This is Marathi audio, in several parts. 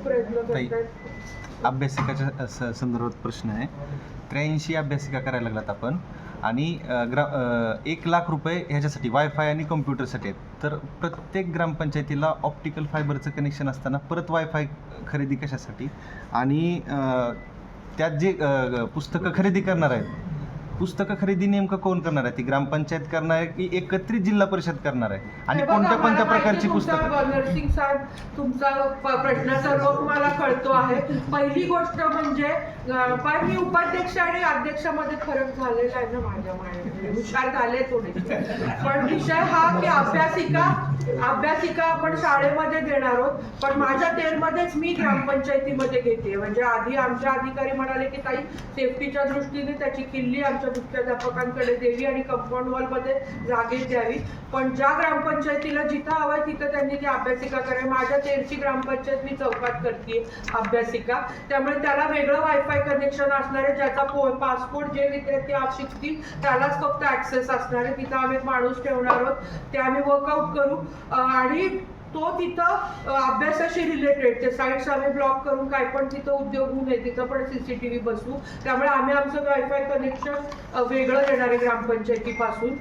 प्रयत्न करतायत. अभ्यासिकाच्या संदर्भात प्रश्न आहे. 83 अभ्यासिका करायला लागलात आपण आणि 1 लाख रुपये ह्याच्यासाठी वायफाय आणि कम्प्युटरसाठी आहेत. तर प्रत्येक ग्रामपंचायतीला ऑप्टिकल फायबरचं कनेक्शन असताना परत वायफाय खरेदी कशासाठी? आणि त्यात जे पुस्तकं खरेदी करणार आहेत, पुस्तकं खरेदी नेमकं कोण करणार आहे? ती ग्रामपंचायत करणार आहे की एकत्रित जिल्हा परिषद करणार आहे? आणि कोणत्या कोणत्या प्रकारची पुस्तकं? नरसिंग साहेब, तुमचा प्रश्नाचा रोग मला कळतो आहे. पहिली गोष्ट म्हणजे पण मी उपाध्यक्ष आणि अध्यक्षामध्ये फरक झालेला आहे ना माझ्या माहिती, हुशार झाले थोडे. पण विषय हा की अभ्यासिका आपण शाळेमध्ये देणार आहोत, पण माझ्या तेरमध्येच मी ग्रामपंचायतीमध्ये घेते. म्हणजे आधी आमच्या अधिकारी म्हणाले की काही सेफ्टीच्या दृष्टीने त्याची किल्ली आमच्या मुख्याध्यापकांकडे द्यावी आणि कंपाऊंड वॉलमध्ये जागेत द्यावी. पण ज्या ग्रामपंचायतीला जिथं हवंय तिथं त्यांनी ती अभ्यासिका करावी. माझ्या 13ची ग्रामपंचायत मी चौकात करते अभ्यासिका, त्यामुळे त्याला वेगळं वायफाय कनेक्शन असणार आहे. ज्याचा पासपोर्ट जे विद्यार्थी आज शिकतील त्यालाच फक्त ऍक्सेस असणार आहे. तिथं आम्ही माणूस ठेवणार आहोत, ते आम्ही वर्कआउट करू आणि तो तिथं अभ्यासाशी रिलेटेड ते साईट्स आम्ही ब्लॉक करून काय पण तिथं उद्योग होऊ नये तिथं पण CCTV बसवू. त्यामुळे आम्ही आमचं वायफाय कनेक्शन वेगळं देणार आहे ग्रामपंचायतीपासून.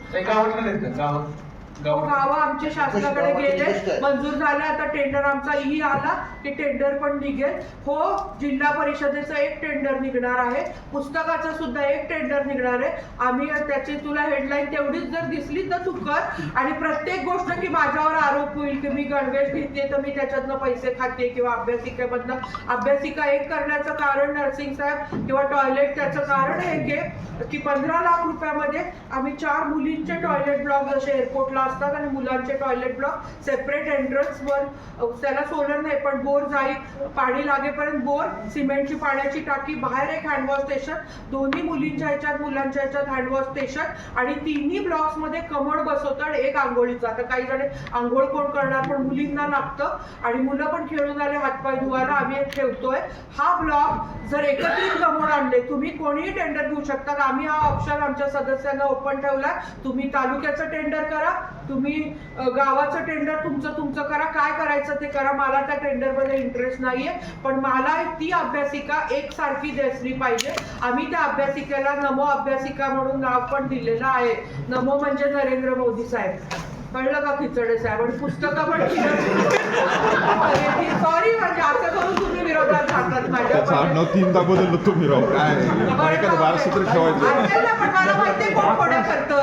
गावं आमचे शासनाकडे गेले, मंजूर झाले. आता टेंडर आमचा आला की टेंडर पण निघेल. हो, जिल्हा परिषदेचं एक टेंडर निघणार आहे, पुस्तकाचं सुद्धा एक टेंडर निघणार आहे. आम्ही त्याची तुला हेडलाईन तेवढीच जर दिसली तर तू कर. आणि प्रत्येक गोष्ट की माझ्यावर आरोप होईल की मी गणवेश घेते तर मी त्याच्यातनं पैसे खाते किंवा अभ्यासिका एक करण्याचं कारण नरसिंग साहेब किंवा टॉयलेट त्याचं कारण हे की 15 लाख रुपयामध्ये आम्ही 4 मुलींचे टॉयलेट ब्लॉक जसे एअरपोर्टला असतात आणि मुलांचे टॉयलेट ब्लॉक सेपरेट एंट्रन्सवर, त्याला सोलर नाही पण बोर जाईल, पाणी लागेपर्यंत बोर, सिमेंटची पाण्याची टाकी, बाहेर एक हँडवॉश स्टेशन, दोन्ही मुलींच्या ह्याच्यात मुलांच्या ह्याच्यात हँडवॉश स्टेशन आणि तिन्ही ब्लॉक्स मध्ये कमोड बसवतात एक आंघोळीचा. आता काही जण आंघोळ कोण करणार, पण मुलींना लागतं आणि मुलं पण खेळून आले हातपाय धुवायला, आम्ही एक ठेवतोय. हा ब्लॉक जर एकत्रित कमोड आणले, तुम्ही कोणीही टेंडर घेऊ शकता. आम्ही हा ऑप्शन आमच्या सदस्यांना ओपन ठेवलाय. तुम्ही तालुक्याचं टेंडर करा, तुम्ही गावाचं टेंडर तुमचं करा, काय करायचं ते करा. मला त्या टेंडर मध्ये इंटरेस्ट नाहीये, पण मला ती अभ्यासिका एकसारखी दिसली पाहिजे. आम्ही त्या अभ्यासिकेला नमो अभ्यासिका म्हणून नाव पण दिलेलं आहे. नमो म्हणजे नरेंद्र मोदी साहेब, कळलं का खिचडे साहेब? आणि पुस्तकं पण सॉरी म्हणजे असं करून तुम्ही विरोधात जातात माझ्या. 3दा बदललं तुम्ही राव, काय एखादं 12 सूत्र ठेवायचं. पण मला माहितीये कोण खोड्या करतं.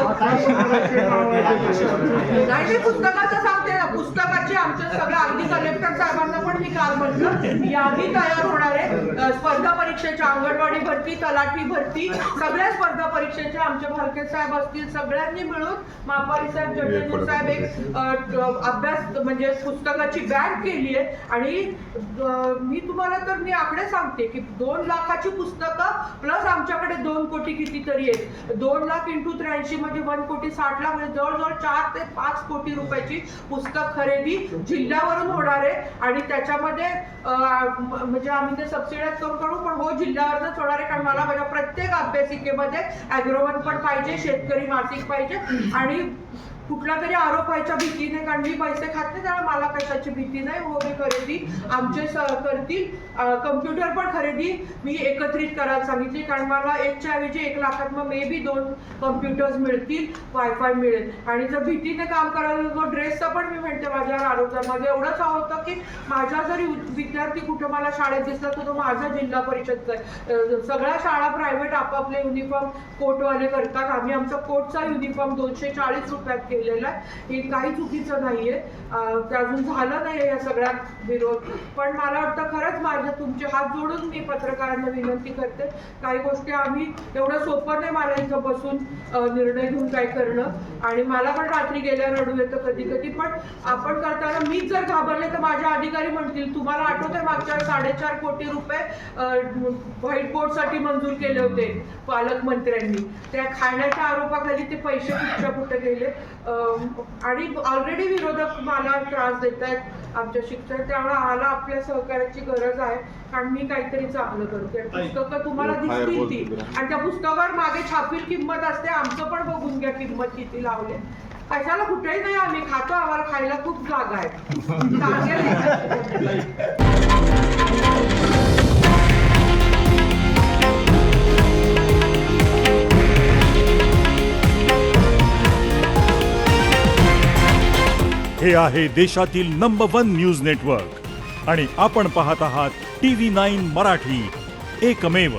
नाही मी पुस्तकाचं सांगते ना, पुस्तकाची आमच्या सगळ्या अगदी कलेक्टर साहेबांना पण मी काल म्हटलं यादी तयार होणार आहे. स्पर्धा परीक्षेच्या अंगणवाडी भरती, तलाठी भरती, सगळ्या स्पर्धा परीक्षेच्या आमचे भालके साहेब असतील, सगळ्यांनी मिळून महापारी साहेब, जटेनूर साहेब एक अभ्यास म्हणजे पुस्तकाची बँक केली आहे. आणि मी तुम्हाला तर मी आकडे सांगते की 2 लाखाची पुस्तकं प्लस आमच्याकडे 2 कोटी कितीतरी आहेत. 2 लाख × 83 म्हणजे 1 कोटी 60 लाख म्हणजे जवळजवळ 4 ते 5 कोटी रुपयाची पुस्तक खरेदी जिल्ह्यावरून होणार आहे. आणि त्याच्यामध्ये म्हणजे आम्ही ते सबसिडाईज करू पण हो जिल्ह्यावरच होणार आहे. कारण मला माझ्या प्रत्येक अभ्यासिकेमध्ये ॲग्रोवन पण पाहिजे, शेतकरी मासिक पाहिजे आणि कुठला तरी आरोप व्हायच्या भीतीने, कारण मी पैसे खात नाही त्यामुळे मला कशाची भीती नाही. हो मी खरेदी आमचे करतील. कम्प्युटर पण खरेदी मी एकत्रित करायला सांगितली, कारण मला 1च्या ऐवजी 1 लाखात मग मे बी 2 कम्प्युटर्स मिळतील, वायफाय मिळेल. आणि जर भीतीने काम करायला जो ड्रेसचा पण मी म्हणते माझ्यावर आरोप झाला. माझं एवढंच होतं की माझा जरी विद्यार्थी कुठं मला शाळेत दिसला तर तो माझा जिल्हा परिषदचा आहे. सगळ्या शाळा प्रायव्हेट आपापले युनिफॉर्म कोटवाले करतात. आम्ही आमचा कोटचा युनिफॉर्म 240 रुपयात केलेला आहे. हे काही चुकीचं नाहीये, ते अजून झालं नाही या सगळ्यात विरोध. पण मला वाटतं खरंच तुमचे हात जोडून मी पत्रकारांना विनंती करते, काही गोष्टी आम्ही एवढं सोपं नाही मला इथं बसून निर्णय घेऊन काय करणं. आणि मला पण रात्री गेल्या रडू येतं कधी कधी. पण आपण करताना मीच जर घाबरले तर माझे अधिकारी म्हणतील तुम्हाला आठवतंय मागच्या 4.5 कोटी रुपये व्हाईट बोर्डसाठी मंजूर केले होते पालकमंत्र्यांनी, त्या खाण्याच्या आरोपाखाली ते पैसे कुठे गेले. आणि ऑलरेडी विरोधक मला त्रास देत आहेत आमच्या शिक्षक, त्यामुळे आम्हाला आपल्या सहकार्याची गरज आहे. कारण मी काहीतरी चांगलं करते. पुस्तकं तुम्हाला दिसतील ती, आणि त्या पुस्तकावर मागे छापील किंमत असते. आमचं पण बघून घ्या किंमत किती लावले. कशाला कुठेही नाही, आम्ही खातो, आम्हाला खायला खूप जागा आहे. हे आहे देशातील नंबर 1 न्यूज नेटवर्क आणि आपण पाहत आहात TV9 मराठी, एकमेव.